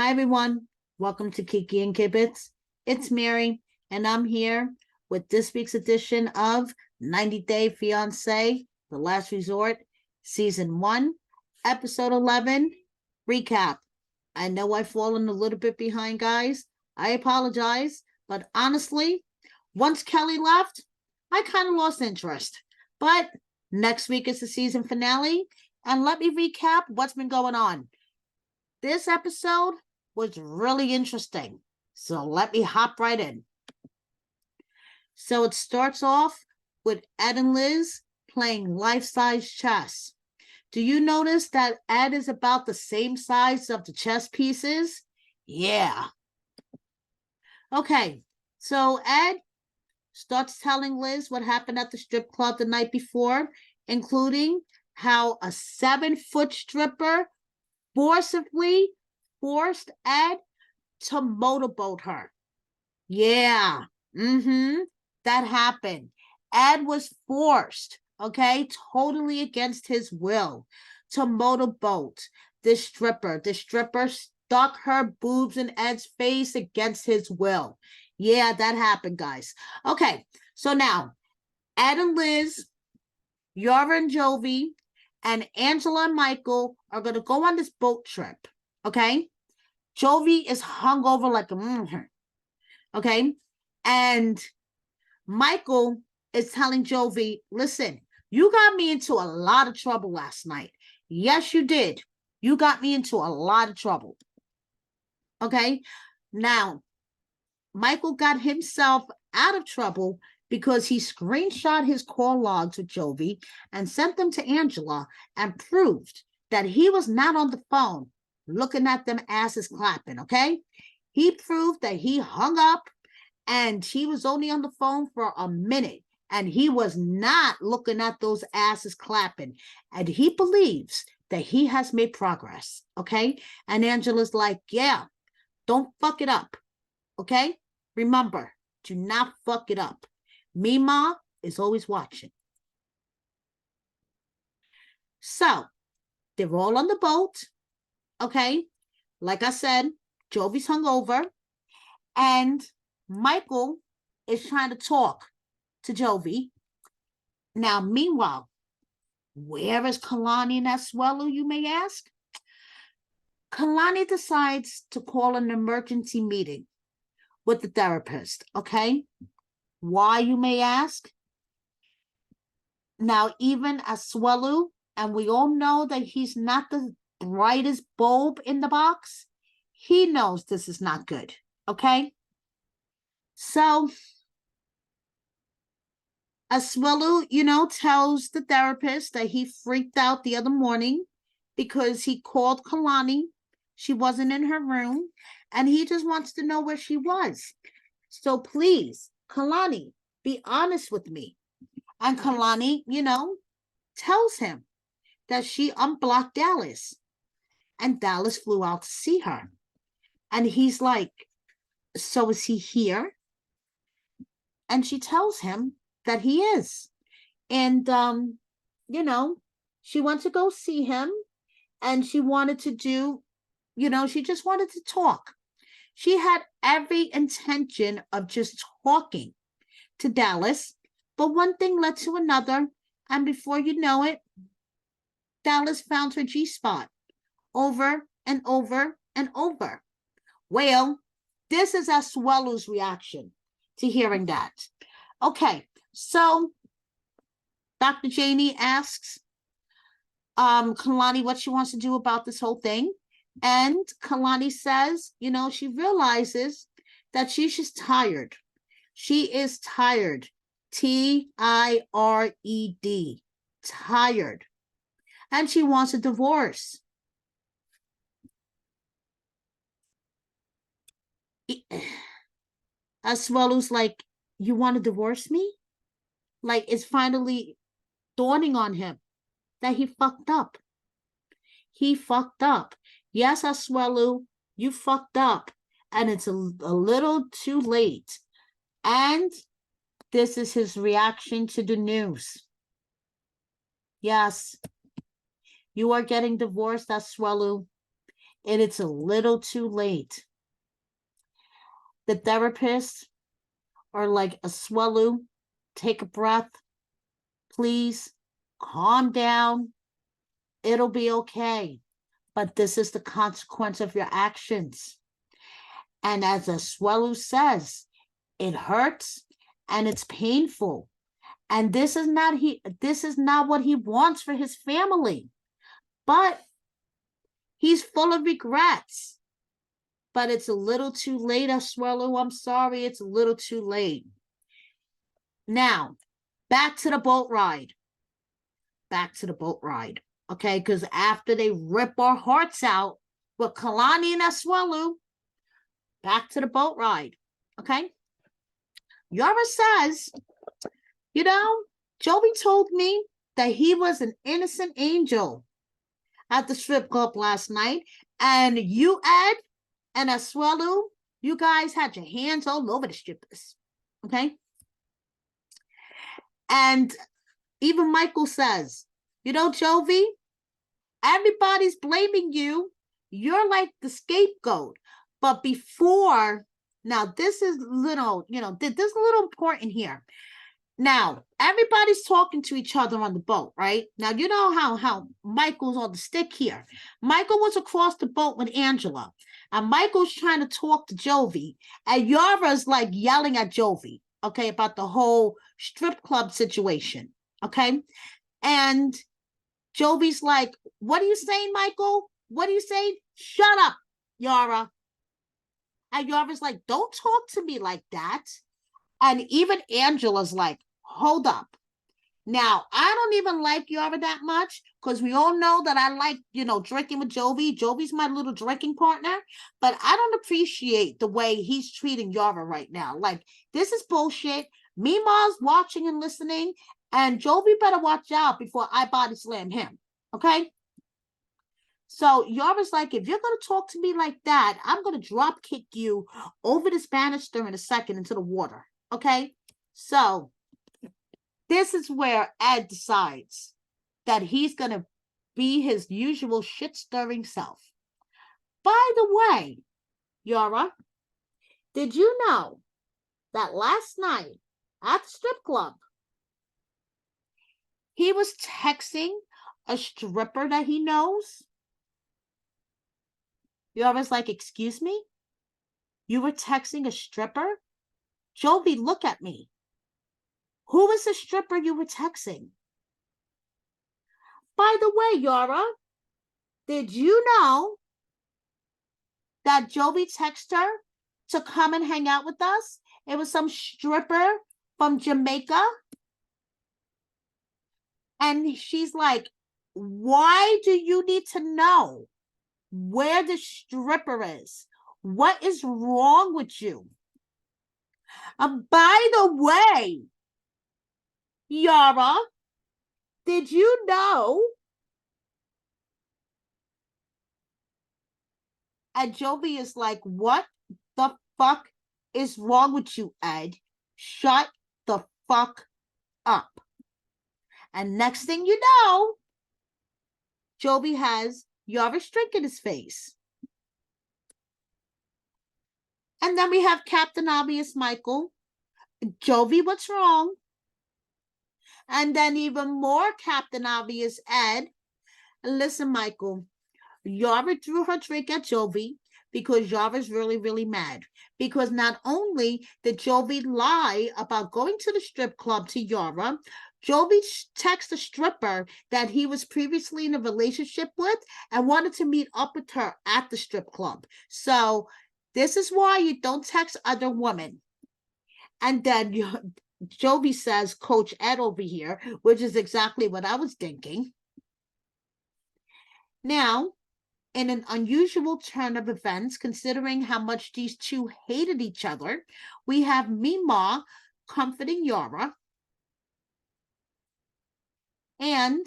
Hi, everyone. Welcome to Kiki and Kibbitz. It's Mary, and I'm here with this week's edition of 90 Day Fiancé, The Last Resort, Season 1, Episode 11, Recap. I know I've fallen a little bit behind, guys. I apologize, but honestly, once Kelly left, I kind of lost interest. But next week is the season finale, and let me recap what's been going on. This episode was really interesting. So let me hop right in. So it starts off with Ed and Liz playing life-size chess. Do you notice that Ed is about the same size of the chess pieces? Yeah. Okay, so Ed starts telling Liz what happened at the strip club the night before, including how a 7-foot stripper forcibly forced Ed to motorboat her. Yeah, that happened. Ed was forced, okay, totally against his will, to motorboat this stripper. The stripper stuck her boobs in Ed's face against his will. Yeah, that happened, guys. Okay, so now Ed and Liz, Yara and Jovi, and Angela and Michael are going to go on this boat trip, okay? Jovi is hungover like a okay? And Michael is telling Jovi, listen, you got me into a lot of trouble last night. Yes, you did. You got me into a lot of trouble. Okay? Now, Michael got himself out of trouble because he screenshot his call logs with Jovi and sent them to Angela and proved that he was not on the phone looking at them asses clapping, okay? He proved that he hung up and he was only on the phone for a minute and he was not looking at those asses clapping. And he believes that he has made progress, okay? And Angela's like, yeah, don't fuck it up, okay? Remember, do not fuck it up. Mima is always watching. So, they're all on the boat, okay? Like I said, Jovi's hungover, and Michael is trying to talk to Jovi. Now, meanwhile, where is Kalani and Asuelu, you may ask? Kalani decides to call an emergency meeting with the therapist, okay? Why, you may ask? Now, even Asuelu, and we all know that he's not the brightest bulb in the box, he knows this is not good, okay? So, Asuelu, tells the therapist that he freaked out the other morning because he called Kalani. She wasn't in her room, and he just wants to know where she was. So please, Kalani, be honest with me. And Kalani, tells him that she unblocked Dallas, and Dallas flew out to see her. And he's like, so is he here? And she tells him that he is. And, she went to go see him and she wanted to do, she just wanted to talk. She had every intention of just talking to Dallas, but one thing led to another. And before you know it, Dallas found her G-spot over and over and over. Well, this is Asuelu's reaction to hearing that. Okay, so Dr. Janie asks Kalani what she wants to do about this whole thing. And Kalani says, she realizes that she's just tired. She is tired. Tired. Tired. And she wants a divorce. Asuelu's like, you want to divorce me? Like, it's finally dawning on him that he fucked up. He fucked up. Yes, Asuelu, you fucked up. And it's a little too late. And this is his reaction to the news. Yes, you are getting divorced, Asuelu. and it's a little too late. The therapists are like, Asuelu, take a breath. Please calm down. It'll be okay. But this is the consequence of your actions. And as Asuelu says, it hurts and it's painful. And this is not what he wants for his family. But he's full of regrets. But it's a little too late, Asuelu. I'm sorry, it's a little too late. Now, back to the boat ride. Back to the boat ride. Okay, because after they rip our hearts out with Kalani and Asuelu, back to the boat ride. Okay. Yara says, Jovi told me that he was an innocent angel at the strip club last night. And you, Ed, and Asuelu, you guys had your hands all over the strippers. Okay. And even Michael says, Jovi, everybody's blaming you. You're like the scapegoat. But before, now this is little, this is a little important here. Now, everybody's talking to each other on the boat, right? Now, you know how Michael's on the stick here. Michael was across the boat with Angela, and Michael's trying to talk to Jovi, and Yara's like yelling at Jovi, okay, about the whole strip club situation, okay? And Jovi's like, what are you saying, Michael? What are you saying? Shut up, Yara. And Yara's like, don't talk to me like that. And even Angela's like, hold up. Now, I don't even like Yara that much because we all know that I like, drinking with Jovi. Jovi's my little drinking partner, but I don't appreciate the way he's treating Yara right now. Like, this is bullshit. Mima's watching and listening, and Jovi better watch out before I body slam him, okay? So Yara's like, if you're going to talk to me like that, I'm going to drop kick you over this banister in a second into the water, okay? So this is where Ed decides that he's going to be his usual shit-stirring self. By the way, Yara, did you know that last night at the strip club, he was texting a stripper that he knows? Yara's like, excuse me? You were texting a stripper? Jovi, look at me. Who was the stripper you were texting? By the way, Yara, did you know that Jovi texted her to come and hang out with us? It was some stripper from Jamaica. And she's like, why do you need to know where the stripper is? What is wrong with you? By the way, Yara, did you know? And Jovi is like, what the fuck is wrong with you, Ed? Shut the fuck up. And next thing you know, Jovi has Yara's drink in his face. And then we have Captain Obvious Michael. Jovi, what's wrong? And then even more Captain Obvious Ed. Listen, Michael, Yara threw her drink at Jovi because Yara's really, really mad. Because not only did Jovi lie about going to the strip club to Yara, Jovi texted a stripper that he was previously in a relationship with and wanted to meet up with her at the strip club. So this is why you don't text other women. And then Jovi says, Coach Ed over here, which is exactly what I was thinking. Now, in an unusual turn of events, considering how much these two hated each other, we have Mima comforting Yara and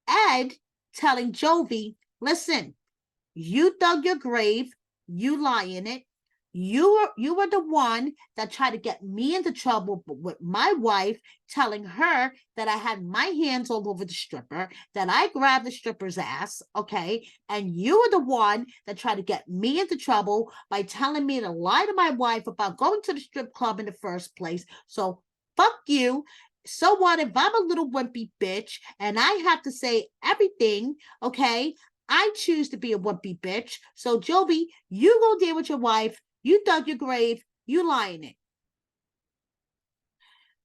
Ed telling Jovi, listen, you dug your grave, you lie in it, You were the one that tried to get me into trouble with my wife, telling her that I had my hands all over the stripper, that I grabbed the stripper's ass, okay? And you were the one that tried to get me into trouble by telling me to lie to my wife about going to the strip club in the first place. So fuck you. So what if I'm a little wimpy bitch and I have to say everything, okay? I choose to be a wimpy bitch. So Jovi, you go deal with your wife. You dug your grave, you lie in it.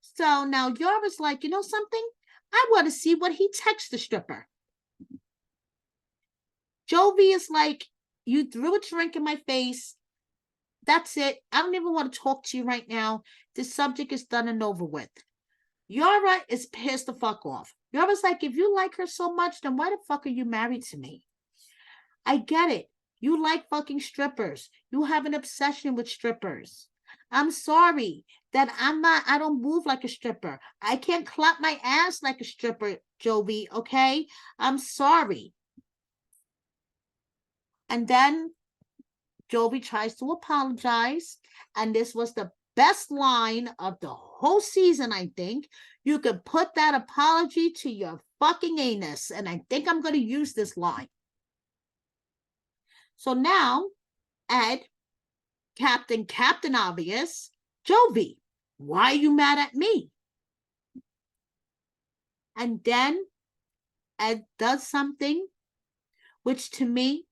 So now Yara's like, you know something? I want to see what he texts the stripper. Jovi is like, you threw a drink in my face. That's it. I don't even want to talk to you right now. This subject is done and over with. Yara is pissed the fuck off. Yara's like, if you like her so much, then why the fuck are you married to me? I get it. You like fucking strippers. You have an obsession with strippers. I'm sorry that I don't move like a stripper. I can't clap my ass like a stripper, Jovi, okay? I'm sorry. And then Jovi tries to apologize. And this was the best line of the whole season, I think. You could put that apology to your fucking anus. And I think I'm going to use this line. So now, Ed, Captain Obvious, Jovi, why are you mad at me? And then Ed does something which to me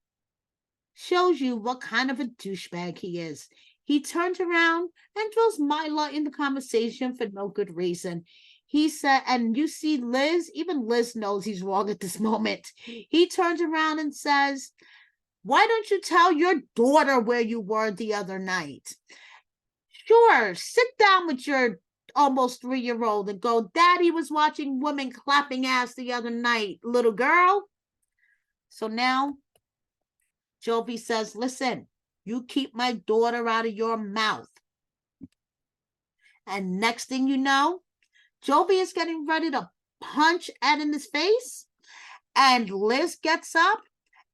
shows you what kind of a douchebag he is. He turns around and throws Mila in the conversation for no good reason. He said, and you see Liz, even Liz knows he's wrong at this moment. He turns around and says, why don't you tell your daughter where you were the other night? Sure, sit down with your almost 3-year-old and go, Daddy was watching women clapping ass the other night, little girl. So now Jovi says, listen, you keep my daughter out of your mouth. And next thing you know, Jovi is getting ready to punch Ed in his face. And Liz gets up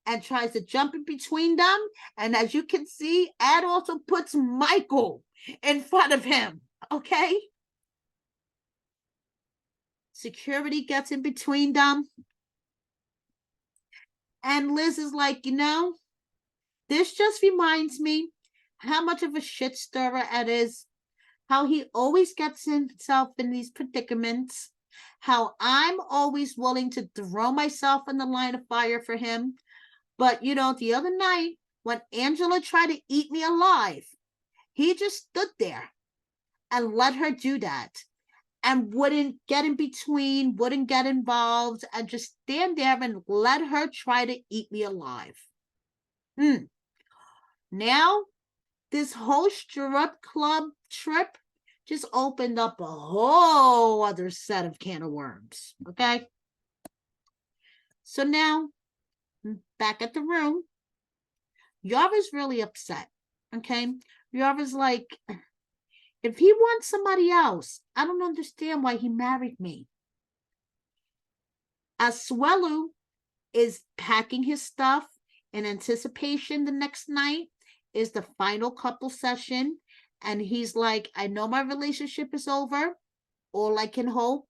and tries to jump in between them. And as you can see, Ed also puts Michael in front of him, okay? Security gets in between them. And Liz is like, you know, this just reminds me how much of a shit stirrer Ed is, how he always gets himself in these predicaments, how I'm always willing to throw myself in the line of fire for him. But, you know, the other night when Angela tried to eat me alive, he just stood there and let her do that and wouldn't get in between, wouldn't get involved, and just stand there and let her try to eat me alive. Now, this whole strip club trip just opened up a whole other set of can of worms, okay? So now, back at the room, Yara's really upset, okay? Yara's like, if he wants somebody else, I don't understand why he married me. Asuelu is packing his stuff in anticipation the next night is the final couple session. And he's like, I know my relationship is over. All I can hope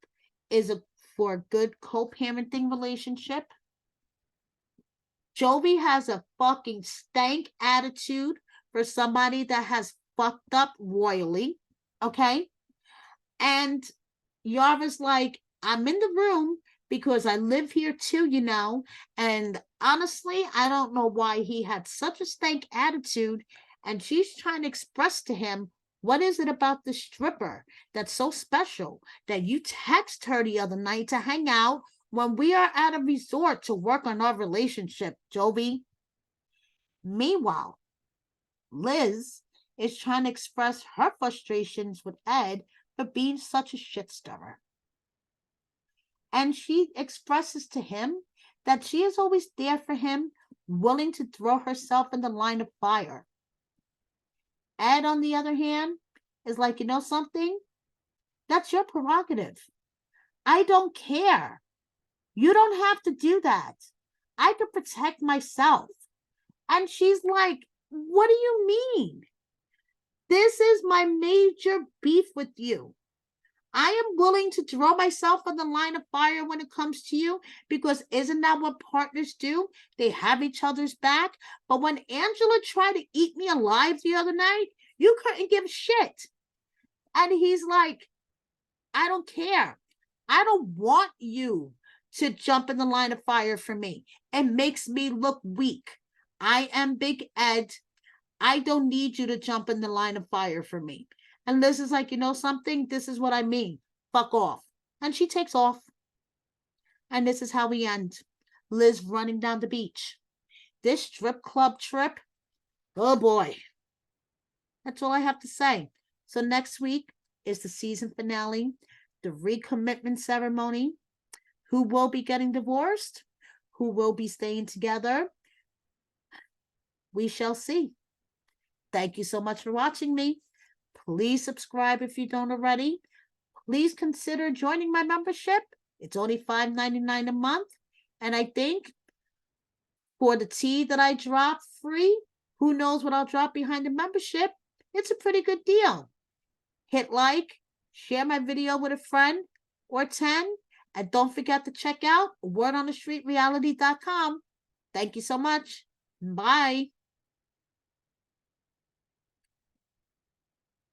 is for a good co-parenting relationship. Jovi has a fucking stank attitude for somebody that has fucked up royally, okay? And Yara's like, I'm in the room because I live here too, you know, and honestly, I don't know why he had such a stank attitude, and she's trying to express to him, what is it about the stripper that's so special that you text her the other night to hang out when we are at a resort to work on our relationship, Jovi? Meanwhile, Liz is trying to express her frustrations with Ed for being such a shit stirrer. And she expresses to him that she is always there for him, willing to throw herself in the line of fire. Ed, on the other hand, is like, you know something? That's your prerogative. I don't care. You don't have to do that. I can protect myself. And she's like, what do you mean? This is my major beef with you. I am willing to throw myself on the line of fire when it comes to you, because isn't that what partners do? They have each other's back. But when Angela tried to eat me alive the other night, you couldn't give shit. And he's like, I don't care. I don't want you to jump in the line of fire for me. It makes me look weak. I am Big Ed. I don't need you to jump in the line of fire for me. And Liz is like, you know something? This is what I mean. Fuck off. And she takes off. And this is how we end. Liz running down the beach. This strip club trip, oh boy. That's all I have to say. So next week is the season finale, the recommitment ceremony. Who will be getting divorced? Who will be staying together? We shall see. Thank you so much for watching me. Please subscribe if you don't already. Please consider joining my membership. It's only $5.99 a month. And I think for the tea that I drop free, who knows what I'll drop behind the membership, it's a pretty good deal. Hit like, share my video with a friend or 10, and don't forget to check out wordonthestreetreality.com. Thank you so much. Bye.